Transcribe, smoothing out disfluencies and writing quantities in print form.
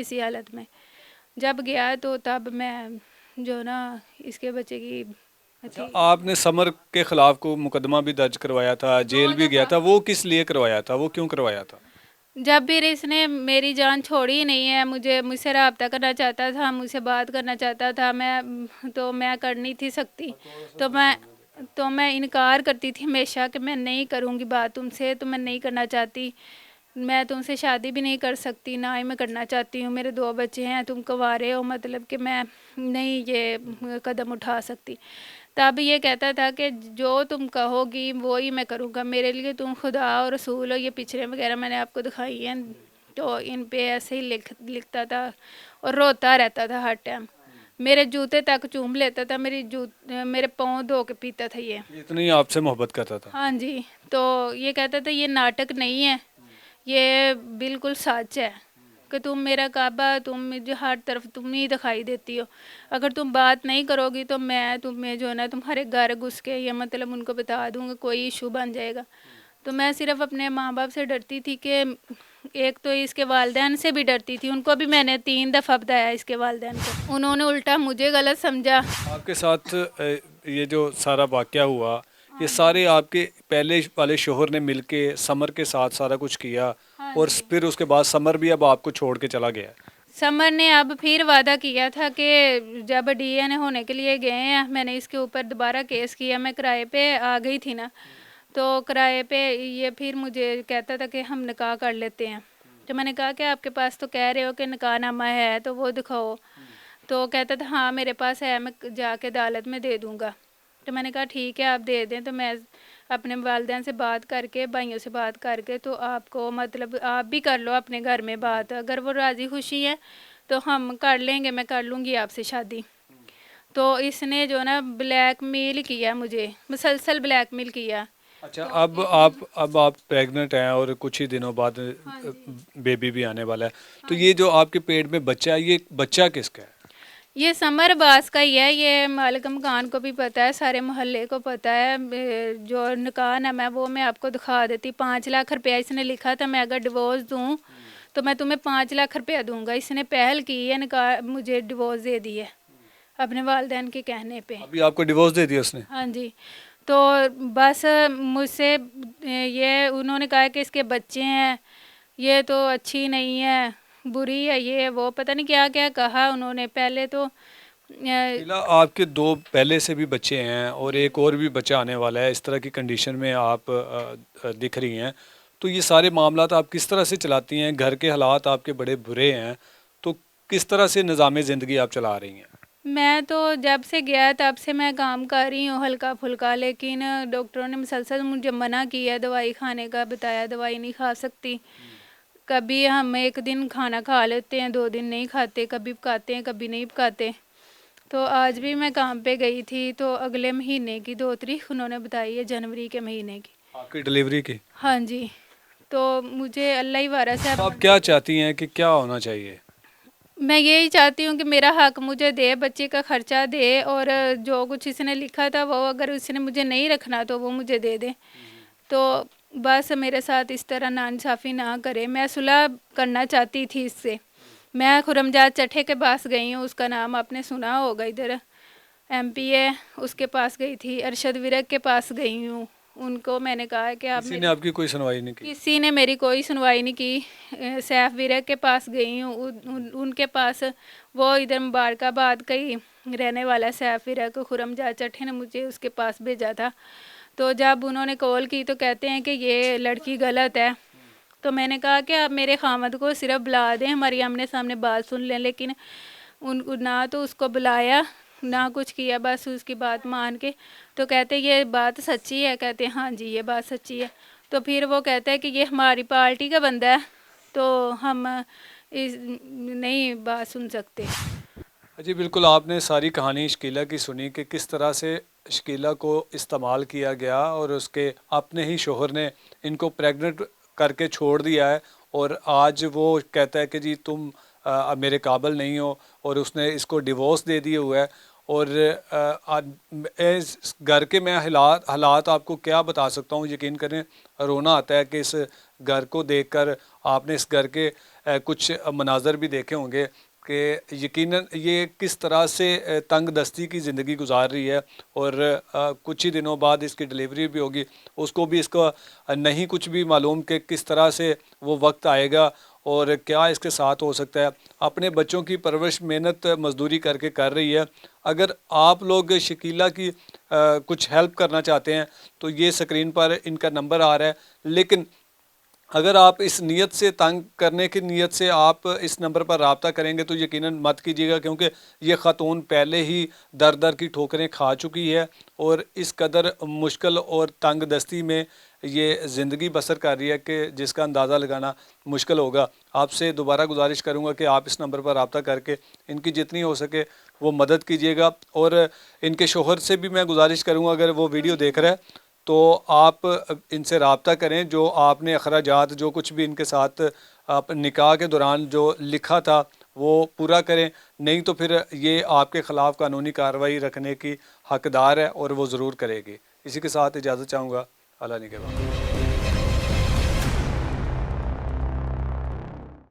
اسی حالت میں. جب گیا تو تب میں جو نا اس کے بچے کی اچھا، آپ نے سمر کے خلاف کو مقدمہ بھی درج کروایا تھا، جیل بھی گیا تھا، وہ کس لیے کروایا تھا، وہ کیوں کروایا تھا؟ جب بھی اس نے میری جان چھوڑی ہی نہیں ہے، مجھ سے رابطہ کرنا چاہتا تھا، مجھ سے بات کرنا چاہتا تھا، میں کر نہیں تھی سکتی، تو میں انکار کرتی تھی ہمیشہ کہ میں نہیں کروں گی بات تم سے، تو میں نہیں کرنا چاہتی، میں تم سے شادی بھی نہیں کر سکتی، نہ ہی میں کرنا چاہتی ہوں، میرے 2 بچے ہیں، تم کنوارے ہو، مطلب کہ میں نہیں یہ قدم اٹھا سکتی. تب یہ کہتا تھا کہ جو تم کہو گی وہی میں کروں گا، میرے لیے تم خدا اور رسول ہو. یہ پچھڑے وغیرہ میں نے آپ کو دکھائی ہیں، تو ان پہ ایسے ہی لکھتا تھا اور روتا رہتا تھا ہر ٹائم. میرے جوتے تک چوم لیتا تھا، میرے پاؤں دھو کے پیتا تھا یہ. اتنی آپ سے محبت کرتا تھا؟ ہاں جی. تو یہ کہتا تھا یہ ناٹک نہیں ہے، یہ بالکل سچ ہے کہ تم میرا کعبہ، تم مجھے ہر طرف تم ہی دکھائی دیتی ہو، اگر تم بات نہیں کرو گی تو میں تمہیں جو ہے نا تمہارے گھر گھس کے یہ مطلب ان کو بتا دوں گا، کوئی ایشو بن جائے گا. تو میں صرف اپنے ماں باپ سے ڈرتی تھی، کہ ایک تو اس کے والدین سے بھی ڈرتی تھی، ان کو بھی میں نے 3 دفعہ بتایا اس کے والدین کو، انہوں نے الٹا مجھے غلط سمجھا. آپ کے ساتھ یہ جو سارا واقعہ ہوا، یہ سارے آپ کے پہلے والے شوہر نے مل کے سمر کے ساتھ سارا کچھ کیا، اور پھر اس کے بعد سمر بھی اب آپ کو چھوڑ کے چلا گیا؟ سمر نے اب پھر وعدہ کیا تھا کہ جب DNA ہونے کے لیے گئے ہیں، میں نے اس کے اوپر دوبارہ کیس کیا، میں کرائے پہ آ گئی تھی نا، تو کرائے پہ یہ پھر مجھے کہتا تھا کہ ہم نکاح کر لیتے ہیں. تو میں نے کہا کہ آپ کے پاس تو کہہ رہے ہو کہ نکاح نامہ ہے تو وہ دکھاؤ. تو کہتا تھا ہاں میرے پاس ہے، میں جا کے عدالت میں دے دوں گا. تو میں نے کہا ٹھیک ہے آپ دے دیں. تو میں اپنے والدین سے بات کر کے، بھائیوں سے بات کر کے، تو آپ کو مطلب آپ بھی کر لو اپنے گھر میں بات، اگر وہ راضی خوشی ہے تو ہم کر لیں گے، میں کر لوں گی آپ سے شادی. تو اس نے جو نا بلیک میل کیا، مجھے مسلسل بلیک میل کیا. اچھا، اب آپ پریگننٹ ہیں اور کچھ ہی دنوں بعد بیبی بھی آنے والا ہے، تو یہ جو آپ کے پیٹ میں بچہ ہے، یہ بچہ کس کا ہے؟ یہ سمر عباس کا ہی ہے، یہ مالک مکان کو بھی پتہ ہے، سارے محلے کو پتہ ہے. جو نکاح نامہ ہے وہ میں آپ کو دکھا دیتی. 5 لاکھ روپیہ اس نے لکھا تھا، میں اگر ڈیورس دوں تو میں تمہیں 5 لاکھ روپیہ دوں گا. اس نے پہل کی ہے، نکاح مجھے ڈیورس دے دی ہے اپنے والدین کے کہنے پہ. ابھی آپ کو ڈیورس دے دیا اس نے؟ ہاں جی. تو بس مجھ سے یہ انہوں نے کہا کہ اس کے بچے ہیں، یہ تو اچھی نہیں ہے، بری ہے، یہ وہ پتہ نہیں کیا کیا کہا انہوں نے. پہلے تو آپ کے 2 پہلے سے بھی بچے ہیں اور ایک اور بھی بچہ آنے والا ہے، اس طرح کی کنڈیشن میں آپ دکھ رہی ہیں، تو یہ سارے معاملات آپ کس طرح سے چلاتی ہیں؟ گھر کے حالات آپ کے بڑے برے ہیں، تو کس طرح سے نظام زندگی آپ چلا رہی ہیں؟ میں تو جب سے گیا تب سے میں کام کر رہی ہوں ہلکا پھلکا، لیکن ڈاکٹروں نے مسلسل مجھے منع کیا دوائی کھانے کا، بتایا دوائی نہیں کھا سکتی. کبھی ہم ایک دن کھانا کھا لیتے ہیں، 2 دن نہیں کھاتے، کبھی پکاتے ہیں کبھی نہیں پکاتے. تو آج بھی میں کام پہ گئی تھی، تو اگلے مہینے کی 2 تاریخ انہوں نے بتائی ہے، جنوری کے مہینے کی. آپ کی ڈلیوری کی؟ ہاں جی. تو مجھے اللہ ہی وارث ہے. آپ کیا چاہتی ہیں کہ کیا ہونا چاہیے؟ میں یہی چاہتی ہوں کہ میرا حق مجھے دے، بچے کا خرچہ دے، اور جو کچھ اس نے لکھا تھا وہ اگر اس نے مجھے نہیں رکھنا تو وہ مجھے دے دے. تو بس میرے ساتھ اس طرح ناانصافی نہ کرے. میں صلح کرنا چاہتی تھی اس سے. میں خرمجات چٹھے کے پاس گئی ہوں، اس کا نام آپ نے سنا ہوگا، ادھر MP ہے، اس کے پاس گئی تھی. ارشد ورک کے پاس گئی ہوں، ان کو میں نے کہا کہ کسی نے آپ کی کوئی سنوائی نہیں کی؟ کسی نے میری کوئی سنوائی نہیں کی. سیف ورک کے پاس گئی ہوں، ان کے پاس، وہ ادھر مبارک آباد کا ہی رہنے والا سیف ورک، خرمجات چٹھے نے مجھے اس کے پاس بھیجا تھا. تو جب انہوں نے کال کی تو کہتے ہیں کہ یہ لڑکی غلط ہے. تو میں نے کہا کہ آپ میرے خامد کو صرف بلا دیں، ہماری آمنے سامنے بات سن لیں، لیکن ان کو نہ تو اس کو بلایا نہ کچھ کیا، بس اس کی بات مان کے. تو کہتے یہ بات سچی ہے؟ کہتے ہاں جی یہ بات سچی ہے. تو پھر وہ کہتا ہے کہ یہ ہماری پارٹی کا بندہ ہے تو ہم نہیں بات سن سکتے. جی بالکل، آپ نے ساری کہانی شکیلہ کی سنی کہ کس طرح سے شکیلہ کو استعمال کیا گیا اور اس کے اپنے ہی شوہر نے ان کو پریگننٹ کر کے چھوڑ دیا ہے، اور آج وہ کہتا ہے کہ جی تم اب میرے قابل نہیں ہو، اور اس نے اس کو ڈیورس دے دیے ہوا ہے. اور گھر کے میں حالات آپ کو کیا بتا سکتا ہوں، یقین کریں رونا آتا ہے کہ اس گھر کو دیکھ کر آپ نے اس گھر کے کچھ مناظر بھی دیکھے ہوں گے کہ یقیناً یہ کس طرح سے تنگ دستی کی زندگی گزار رہی ہے، اور کچھ ہی دنوں بعد اس کی ڈلیوری بھی ہوگی، اس کو بھی اس کا نہیں کچھ بھی معلوم کہ کس طرح سے وہ وقت آئے گا اور کیا اس کے ساتھ ہو سکتا ہے۔ اپنے بچوں کی پرورش محنت مزدوری کر کے کر رہی ہے۔ اگر آپ لوگ شکیلہ کی کچھ ہیلپ کرنا چاہتے ہیں تو یہ سکرین پر ان کا نمبر آ رہا ہے، لیکن اگر آپ اس نیت سے تنگ کرنے کی نیت سے آپ اس نمبر پر رابطہ کریں گے تو یقیناً مت کیجیے گا، کیونکہ یہ خاتون پہلے ہی در در کی ٹھوکریں کھا چکی ہے اور اس قدر مشکل اور تنگ دستی میں یہ زندگی بسر کر رہی ہے کہ جس کا اندازہ لگانا مشکل ہوگا۔ آپ سے دوبارہ گزارش کروں گا کہ آپ اس نمبر پر رابطہ کر کے ان کی جتنی ہو سکے وہ مدد کیجیے گا، اور ان کے شوہر سے بھی میں گزارش کروں گا اگر وہ ویڈیو دیکھ رہا ہے تو آپ ان سے رابطہ کریں، جو آپ نے اخراجات جو کچھ بھی ان کے ساتھ آپ نکاح کے دوران جو لکھا تھا وہ پورا کریں، نہیں تو پھر یہ آپ کے خلاف قانونی کارروائی رکھنے کی حقدار ہے اور وہ ضرور کرے گی۔ اسی کے ساتھ اجازت چاہوں گا، اللہ نگہبان۔